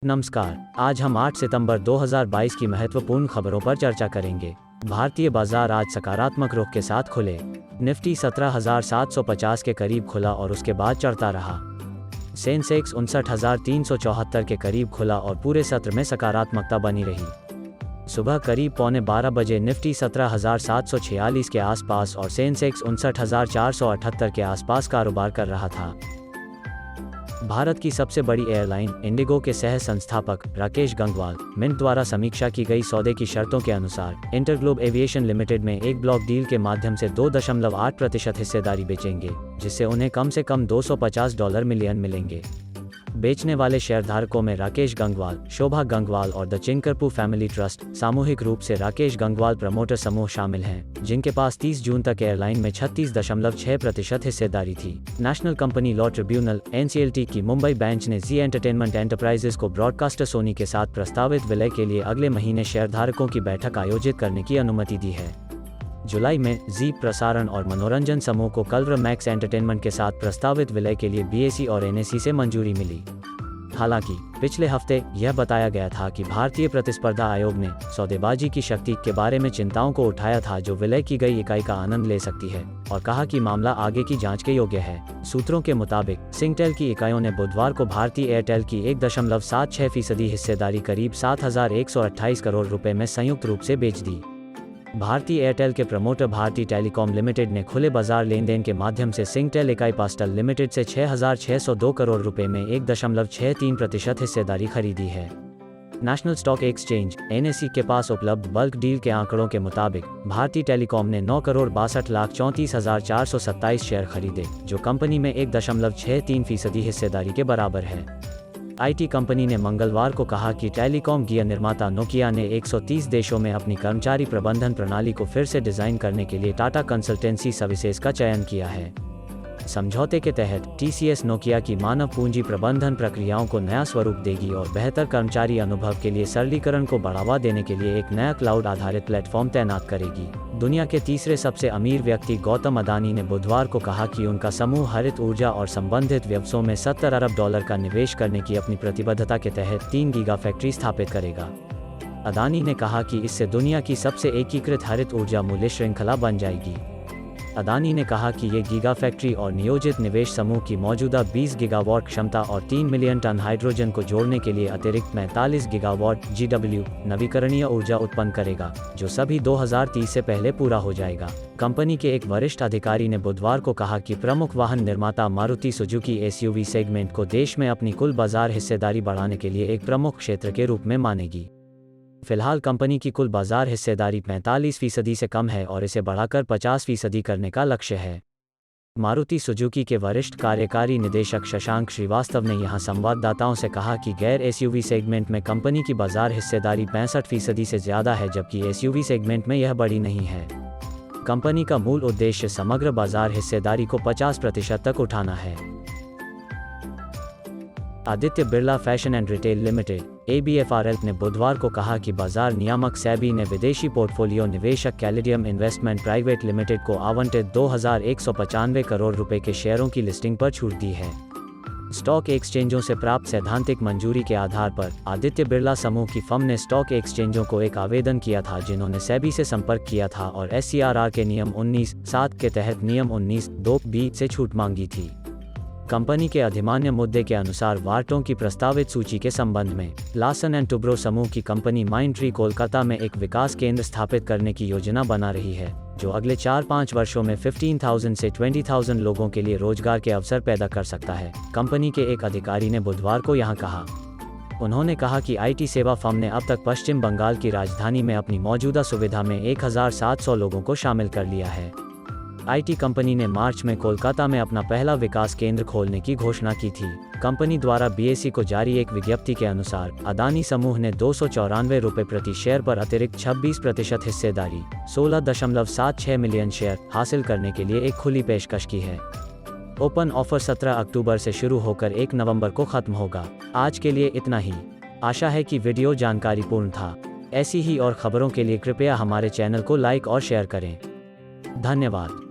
नमस्कार। आज हम 8 सितंबर 2022 की महत्वपूर्ण खबरों पर चर्चा करेंगे। भारतीय बाजार आज सकारात्मक रुख के साथ खुले। निफ्टी 17,750 के करीब खुला और उसके बाद चढ़ता रहा। सेंसेक्स 59,374 के करीब खुला और पूरे सत्र में सकारात्मकता बनी रही। सुबह करीब 11:15 बजे निफ्टी 17,746 के आसपास और सेंसेक्स 59,478 के आसपास कारोबार कर रहा था। भारत की सबसे बड़ी एयरलाइन इंडिगो के सह संस्थापक राकेश गंगवाल मिंट द्वारा समीक्षा की गई सौदे की शर्तों के अनुसार इंटरग्लोब एविएशन लिमिटेड में एक ब्लॉक डील के माध्यम से 2.8% हिस्सेदारी बेचेंगे, जिससे उन्हें कम से कम $250 मिलियन मिलेंगे। बेचने वाले शेयरधारकों में राकेश गंगवाल, शोभा गंगवाल और द चिंकरपू फैमिली ट्रस्ट सामूहिक रूप से राकेश गंगवाल प्रमोटर समूह शामिल हैं, जिनके पास 30 जून तक एयरलाइन में 36.6% हिस्सेदारी थी। National company law tribunal (NCLT) की मुंबई बेंच ने जी एंटरटेनमेंट एंटरप्राइजेज को ब्रॉडकास्टर सोनी के साथ प्रस्तावित विलय के लिए अगले महीने शेयरधारकों की बैठक आयोजित करने की अनुमति दी है। जुलाई में जी प्रसारण और मनोरंजन समूह को कलर्व मैक्स एंटरटेनमेंट के साथ प्रस्तावित विलय के लिए BSE और NSE से मंजूरी मिली। हालांकि पिछले हफ्ते यह बताया गया था कि भारतीय प्रतिस्पर्धा आयोग ने सौदेबाजी की शक्ति के बारे में चिंताओं को उठाया था, जो विलय की गई इकाई का आनंद ले सकती है, और कहा कि मामला आगे की जांच के योग्य है। सूत्रों के मुताबिक सिंगटेल की इकाइयों ने बुधवार को भारतीय एयरटेल की 1.76% हिस्सेदारी करीब 7,128 करोड़ रुपए में संयुक्त रूप से बेच दी। भारतीय एयरटेल के प्रमोटर भारती टेलीकॉम लिमिटेड ने खुले बाजार लेन देन के माध्यम से सिंगटेल इकाई पास्टल लिमिटेड से 6,602 करोड़ रुपए में 1.63% हिस्सेदारी खरीदी है। नेशनल स्टॉक एक्सचेंज NSE के पास उपलब्ध बल्क डील के आंकड़ों के मुताबिक भारती टेलीकॉम ने 9,62,34,427 शेयर खरीदे, जो कंपनी में 1.63% हिस्सेदारी के बराबर है। IT कंपनी ने मंगलवार को कहा कि टेलीकॉम गियर निर्माता नोकिया ने 130 देशों में अपनी कर्मचारी प्रबंधन प्रणाली को फिर से डिजाइन करने के लिए टाटा कंसल्टेंसी सर्विसेज का चयन किया है। समझौते के तहत TCS नोकिया की मानव पूंजी प्रबंधन प्रक्रियाओं को नया स्वरूप देगी और बेहतर कर्मचारी अनुभव के लिए सरलीकरण को बढ़ावा देने के लिए एक नया क्लाउड आधारित प्लेटफॉर्म तैनात करेगी। दुनिया के तीसरे सबसे अमीर व्यक्ति गौतम अदानी ने बुधवार को कहा कि उनका समूह हरित ऊर्जा और संबंधित व्यवसायों में $70 अरब का निवेश करने की अपनी प्रतिबद्धता के तहत 3 गीगा फैक्ट्री स्थापित करेगा। अदानी ने कहा कि इससे दुनिया की सबसे एकीकृत हरित ऊर्जा मूल्य श्रृंखला बन जाएगी। अदानी ने कहा कि ये गीगा फैक्ट्री और नियोजित निवेश समूह की मौजूदा 20 गीगावाट क्षमता और 3 मिलियन टन हाइड्रोजन को जोड़ने के लिए अतिरिक्त 45 गीगावाट GW नवीकरणीय ऊर्जा उत्पन्न करेगा, जो सभी 2030 से पहले पूरा हो जाएगा। कंपनी के एक वरिष्ठ अधिकारी ने बुधवार को कहा कि प्रमुख वाहन निर्माता मारुति सुजुकी SUV सेगमेंट को देश में अपनी कुल बाजार हिस्सेदारी बढ़ाने के लिए एक प्रमुख क्षेत्र के रूप में मानेगी। फिलहाल कंपनी की कुल बाजार हिस्सेदारी 45% से कम है और इसे बढ़ाकर 50% करने का लक्ष्य है। मारुति सुजुकी के वरिष्ठ कार्यकारी निदेशक शशांक श्रीवास्तव ने यहां संवाददाताओं से कहा कि गैर SUV सेगमेंट में कंपनी की बाजार हिस्सेदारी 65% से ज़्यादा है, जबकि SUV सेगमेंट में यह बड़ी नहीं है। कंपनी का मूल उद्देश्य समग्र बाजार हिस्सेदारी को 50% तक उठाना है। Aditya Birla fashion and retail limited ABFRL ने बुधवार को कहा कि बाजार नियामक SEBI ने विदेशी पोर्टफोलियो निवेशक कैलेडियम इन्वेस्टमेंट प्राइवेट लिमिटेड को आवंटित 2,195 करोड़ रुपए के शेयरों की लिस्टिंग पर छूट दी है। स्टॉक एक्सचेंजों से प्राप्त सैद्धांतिक मंजूरी के आधार पर आदित्य बिरला समूह की फर्म ने स्टॉक एक्सचेंजों को एक आवेदन किया था, जिन्होंने SEBI से संपर्क किया था और SCRR के नियम 19(7) के तहत नियम 19(2)(b) से छूट मांगी थी। कंपनी के अधिमान्य मुद्दे के अनुसार वार्टों की प्रस्तावित सूची के संबंध में लार्सन एंड टुब्रो समूह की कंपनी माइंडट्री कोलकाता में एक विकास केंद्र स्थापित करने की योजना बना रही है, जो अगले 4-5 वर्षों में 15,000 से 20,000 लोगों के लिए रोजगार के अवसर पैदा कर सकता है, कंपनी के एक अधिकारी ने बुधवार को यहां कहा। उन्होंने कहा कि IT सेवा फर्म ने अब तक पश्चिम बंगाल की राजधानी में अपनी मौजूदा सुविधा में 1,700 लोगों को शामिल कर लिया है। IT कंपनी ने मार्च में कोलकाता में अपना पहला विकास केंद्र खोलने की घोषणा की थी। कंपनी द्वारा BSE को जारी एक विज्ञप्ति के अनुसार अदानी समूह ने ₹294 प्रति शेयर पर अतिरिक्त 26% हिस्सेदारी 16.76 मिलियन शेयर हासिल करने के लिए एक खुली पेशकश की है। ओपन ऑफर 17 अक्टूबर से शुरू होकर 1 नवंबर को खत्म होगा। आज के लिए इतना ही। आशा है कि वीडियो जानकारीपूर्ण था। ऐसी ही और खबरों के लिए कृपया हमारे चैनल को लाइक और शेयर करें। धन्यवाद।